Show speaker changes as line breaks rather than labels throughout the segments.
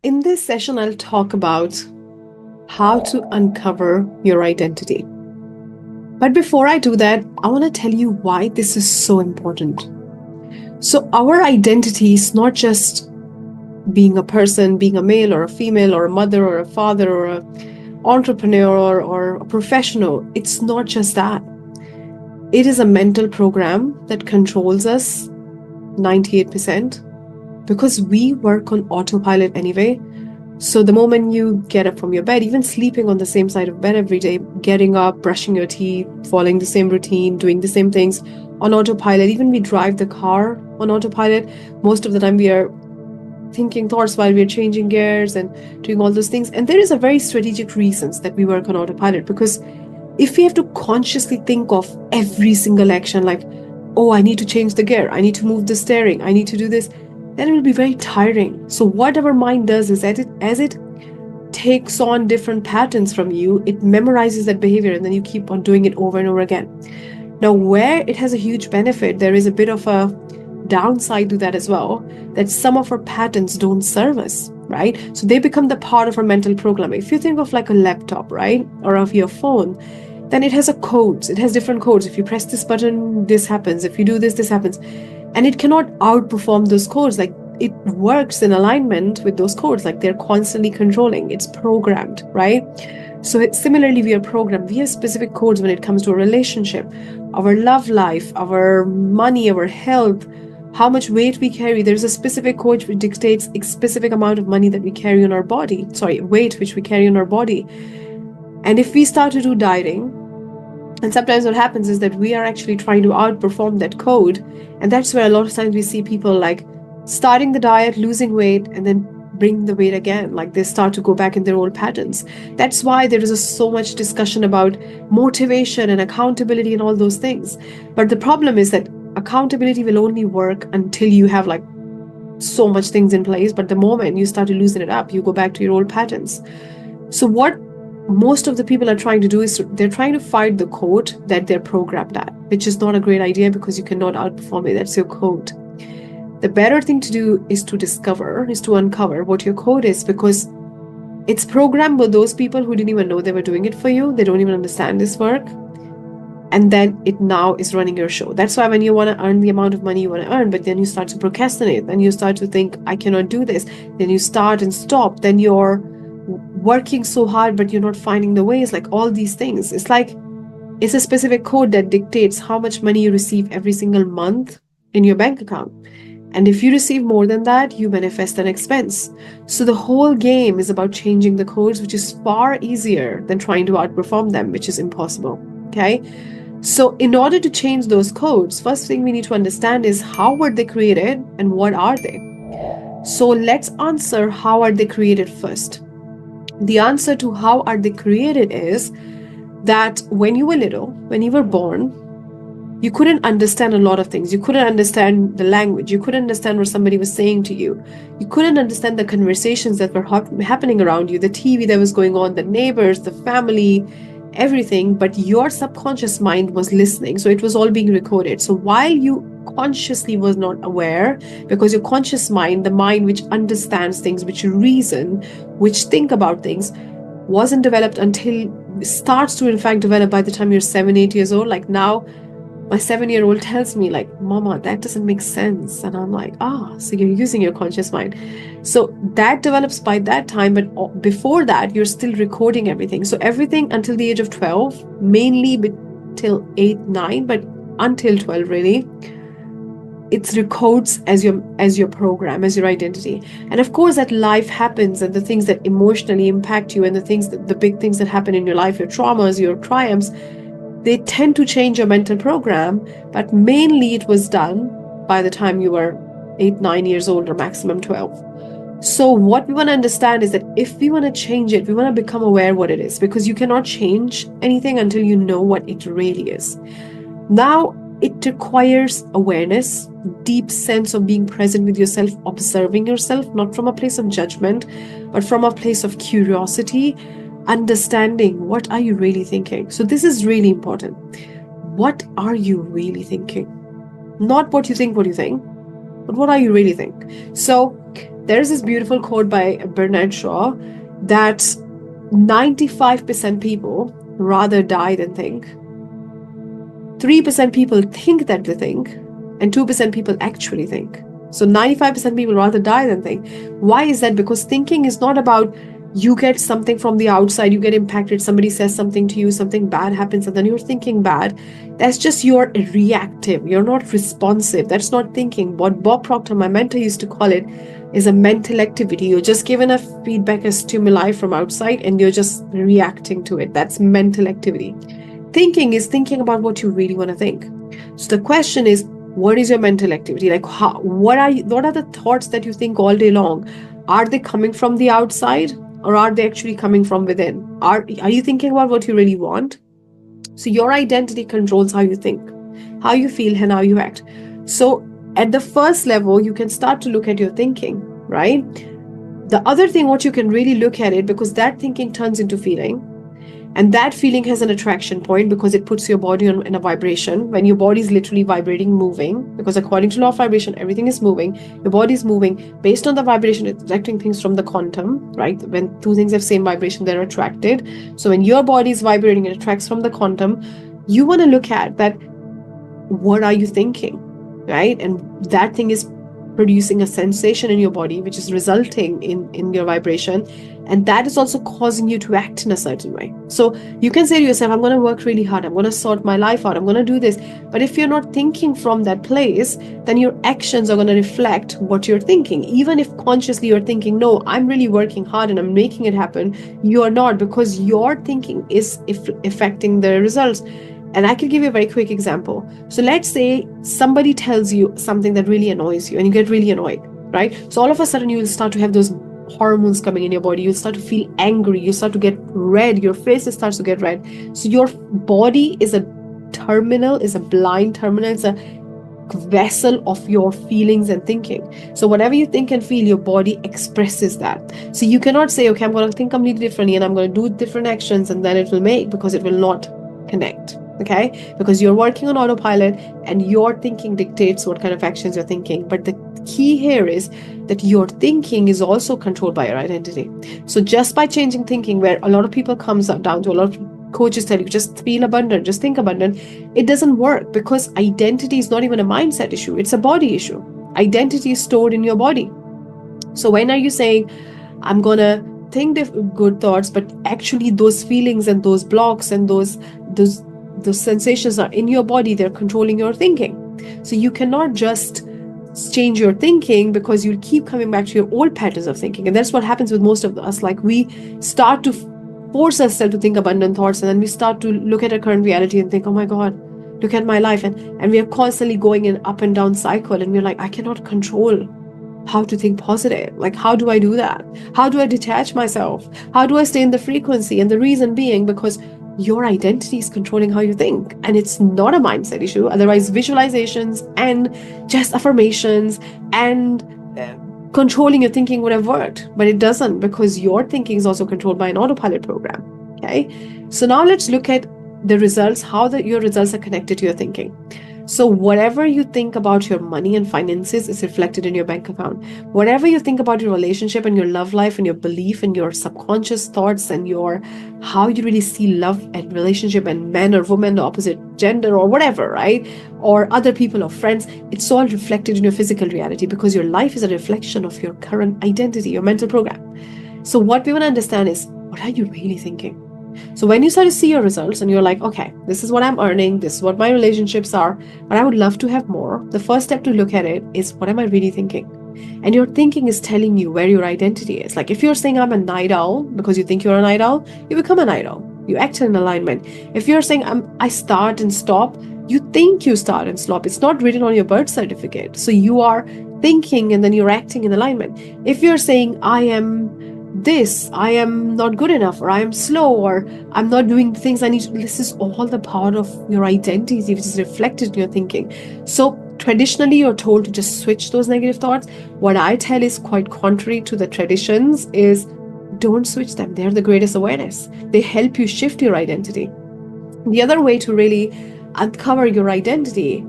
In this session, I'll talk about how to uncover your identity. But before I do that, I want to tell you why this is so important. So, our identity is not just being a person, being a male or a female or a mother or a father or an entrepreneur or a professional. It's not just that. It is a mental program that controls us 98% because we work on autopilot anyway. So the moment you get up from your bed, even sleeping on the same side of bed every day, getting up, brushing your teeth, following the same routine, doing the same things on autopilot, even we drive the car on autopilot, most of the time we are thinking thoughts while we are changing gears and doing all those things. And there is a very strategic reasons that we work on autopilot, because if we have to consciously think of every single action, like, oh, I need to change the gear, I need to move the steering, I need to do this, then it will be very tiring. So what our mind does is that as it takes on different patterns from you, it memorizes that behavior and then you keep on doing it over and over again. Now, where it has a huge benefit, there is a bit of a downside to that as well, that some of our patterns don't serve us, right? So they become the part of our mental program. If you think of like a laptop, right, or of your phone, then it has a codes. It has different codes. If you press this button, this happens. If you do this, this happens. And it cannot outperform those codes. Like, it works in alignment with those codes. Like, they're constantly controlling. It's programmed, right? So similarly, we are programmed. We have specific codes when it comes to a relationship, our love life, our money, our health, how much weight we carry. There's a specific code which dictates a specific amount of money that we carry on our body. Weight which we carry on our body. And if we start to do dieting, and sometimes what happens is that we are actually trying to outperform that code. And that's where a lot of times we see people like starting the diet, losing weight, and then bring the weight again. Like, they start to go back in their old patterns. That's why there is so much discussion about motivation and accountability and all those things. But the problem is that accountability will only work until you have like so much things in place. But the moment you start to loosen it up, you go back to your old patterns. So what most of the people are trying to do is they're trying to fight the code that they're programmed at, which is not a great idea because you cannot outperform it. That's your code. The better thing to do is to uncover what your code is, because it's programmed with those people who didn't even know they were doing it for you. They don't even understand this work. And then it now is running your show. That's why when you want to earn the amount of money you want to earn, but then you start to procrastinate, then you start to think, I cannot do this. Then you start and stop. Then you're working so hard, but you're not finding the ways, like all these things. It's like, it's a specific code that dictates how much money you receive every single month in your bank account. And if you receive more than that, you manifest an expense. So the whole game is about changing the codes, which is far easier than trying to outperform them, which is impossible. Okay. So in order to change those codes, first thing we need to understand is how were they created and what are they? So let's answer how are they created first. The answer to how are they created is that when you were little, when you were born, you couldn't understand a lot of things. You couldn't understand the language. You couldn't understand what somebody was saying to you. You couldn't understand the conversations that were happening around you, the TV that was going on, the neighbors, the family, everything. But your subconscious mind was listening. So it was all being recorded. So while you consciously was not aware, because your conscious mind, the mind which understands things, which reason, which think about things, wasn't developed until starts to in fact develop by the time you're 7-8 years old. Like now, my 7-year-old tells me like, Mama, that doesn't make sense. And I'm like, so you're using your conscious mind. So that develops by that time. But before that, you're still recording everything. So everything until the age of 12, mainly till 8, 9, but until 12 really, it records as your program, as your identity. And of course, that life happens, and the things that emotionally impact you, and the big things that happen in your life, your traumas, your triumphs, they tend to change your mental program. But mainly it was done by the time you were 8, 9 years old, or maximum 12. So what we want to understand is that if we want to change it, we want to become aware what it is, because you cannot change anything until you know what it really is. Now, it requires awareness, deep sense of being present with yourself, observing yourself, not from a place of judgment, but from a place of curiosity, understanding what are you really thinking. So this is really important. What are you really thinking? Not what you think, but what are you really think? So There's this beautiful quote by Bernard Shaw that 95% people rather die than think. 3% people think that they think, and 2% people actually think. So 95% people rather die than think. Why is that? Because thinking is not about you get something from the outside, you get impacted, somebody says something to you, something bad happens, and then you're thinking bad. That's just you're reactive. You're not responsive. That's not thinking. What Bob Proctor, my mentor, used to call it is a mental activity. You're just given a feedback, a stimuli from outside, and you're just reacting to it. That's mental activity. Thinking is thinking about what you really want to think. So the question is, what is your mental activity? Like, what are the thoughts that you think all day long? Are they coming from the outside, or are they actually coming from within? Are you thinking about what you really want? So your identity controls how you think, how you feel, and how you act. So at the first level, you can start to look at your thinking, right? The other thing, what you can really look at it, because that thinking turns into feeling. And that feeling has an attraction point because it puts your body in a vibration. When your body is literally vibrating, moving, because according to law of vibration, everything is moving. Your body is moving based on the vibration, it's attracting things from the quantum, right? When two things have same vibration, they're attracted. So when your body is vibrating, it attracts from the quantum. You want to look at that. What are you thinking, right? And that thing is producing a sensation in your body, which is resulting in your vibration. And that is also causing you to act in a certain way. So you can say to yourself, I'm going to work really hard. I'm going to sort my life out. I'm going to do this. But if you're not thinking from that place, then your actions are going to reflect what you're thinking. Even if consciously you're thinking, no, I'm really working hard and I'm making it happen, you are not, because your thinking is affecting the results. And I can give you a very quick example. So let's say somebody tells you something that really annoys you and you get really annoyed, right? So all of a sudden you will start to have those hormones coming in your body. You'll start to feel angry. You start to get red. Your face starts to get red. So your body is a terminal, is a blind terminal. It's a vessel of your feelings and thinking. So whatever you think and feel, your body expresses that. So you cannot say, okay, I'm going to think completely differently and I'm going to do different actions and then it will make, because it will not connect. Okay, because you're working on autopilot and your thinking dictates what kind of actions you're thinking. But the key here is that your thinking is also controlled by your identity. So just by changing thinking, where a lot of people comes down to, a lot of coaches tell you, just feel abundant, just think abundant, it doesn't work, because identity is not even a mindset issue, it's a body issue. Identity is stored in your body. So when are you saying, I'm gonna think good thoughts, but actually those feelings and those blocks and those sensations are in your body, they're controlling your thinking. So you cannot just change your thinking, because you'll keep coming back to your old patterns of thinking. And that's what happens with most of us. Like, we start to force ourselves to think abundant thoughts, and then we start to look at our current reality and think, oh my God, look at my life. And we are constantly going in up and down cycle, and we're like, I cannot control how to think positive. Like, how do I do that? How do I detach myself? How do I stay in the frequency? And the reason being, because your identity is controlling how you think, and it's not a mindset issue. Otherwise, visualizations and just affirmations and controlling your thinking would have worked, but it doesn't, because your thinking is also controlled by an autopilot program. Okay, so now let's look at the results, how your results are connected to your thinking. So whatever you think about your money and finances is reflected in your bank account. Whatever you think about your relationship and your love life and your belief and your subconscious thoughts and your how you really see love and relationship and men or women, the opposite gender or whatever, right? Or other people or friends, it's all reflected in your physical reality, because your life is a reflection of your current identity, your mental program. So what we want to understand is, what are you really thinking? So when you start to see your results and you're like, okay, this is what I'm earning, this is what my relationships are, but I would love to have more. The first step to look at it is, what am I really thinking? And your thinking is telling you where your identity is. Like, if you're saying I'm a night owl because you think you're a night owl, you become a night owl. You act in alignment. If you're saying I start and stop, you think you start and stop. It's not written on your birth certificate. So you are thinking and then you're acting in alignment. If you're saying I am this, I am not good enough, or I am slow, or I'm not doing the things I need to, this is all the part of your identity which is reflected in your thinking. So traditionally you're told to just switch those negative thoughts. What I tell is quite contrary to the traditions, is don't switch them. They're the greatest awareness. They help you shift your identity. The other way to really uncover your identity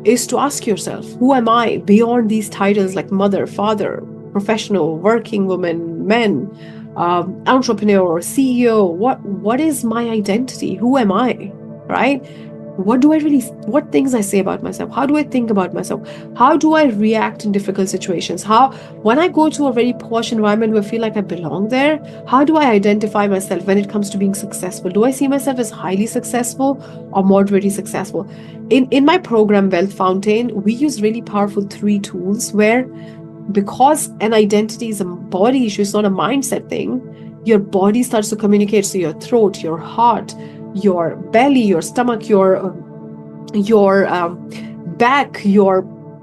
is to ask yourself, who am I beyond these titles like mother, father, professional, working woman, men, entrepreneur, CEO. What is my identity? Who am I? Right? What things I say about myself? How do I think about myself? How do I react in difficult situations? When I go to a very posh environment where I feel like I belong there, how do I identify myself when it comes to being successful? Do I see myself as highly successful or moderately successful? In my program, Wealth Fountain, we use really powerful 3 tools where, because an identity is a body issue, it's not a mindset thing, your body starts to communicate. So your throat, your heart, your belly, your stomach, your back,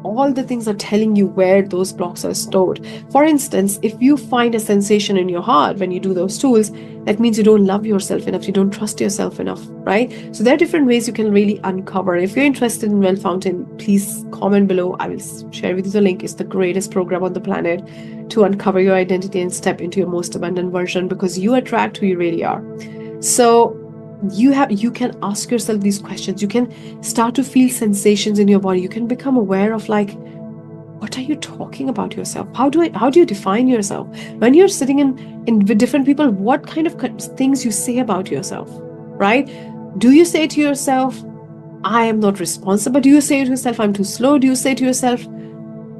all the things are telling you where those blocks are stored. For instance, if you find a sensation in your heart when you do those tools, that means you don't love yourself enough, you don't trust yourself enough, right? So there are different ways you can really uncover. If you're interested in Wealth Fountain, please comment below. I will share with you the link. It's the greatest program on the planet to uncover your identity and step into your most abundant version, because you attract who you really are. So you can ask yourself these questions. You can start to feel sensations in your body. You can become aware of, like, what are you talking about yourself? How do you define yourself? When you're sitting in with different people, what kind of things you say about yourself, right? Do you say to yourself, I am not responsible? Do you say to yourself, I'm too slow? Do you say to yourself,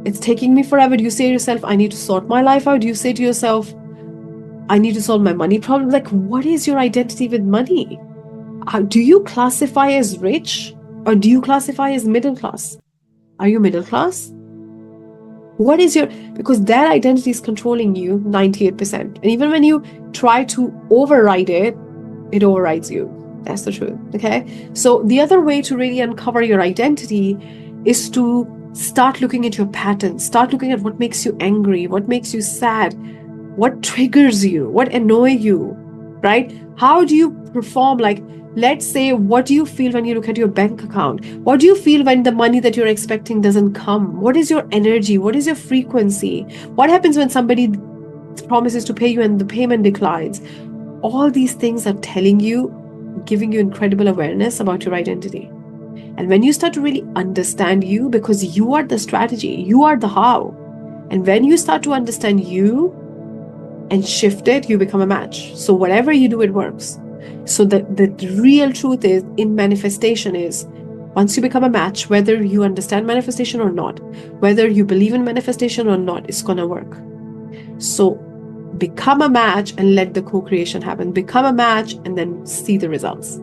it's taking me forever? Do you say to yourself, I need to sort my life out? Do you say to yourself, I need to solve my money problem? Like, what is your identity with money? Do you classify as rich, or do you classify as middle class? Are you middle class? What is because that identity is controlling you 98%. And even when you try to override it, it overrides you. That's the truth. Okay. So the other way to really uncover your identity is to start looking at your patterns, start looking at what makes you angry, what makes you sad, what triggers you, what annoy you, right? How do you perform? Like, let's say, what do you feel when you look at your bank account? What do you feel when the money that you're expecting doesn't come? What is your energy? What is your frequency? What happens when somebody promises to pay you and the payment declines? All these things are telling you, giving you incredible awareness about your identity. And when you start to really understand you, because you are the strategy, you are the how. And when you start to understand you and shift it, you become a match. So whatever you do, it works. So the real truth is, in manifestation, is once you become a match, whether you understand manifestation or not, whether you believe in manifestation or not, it's going to work. So become a match and let the co-creation happen. Become a match and then see the results.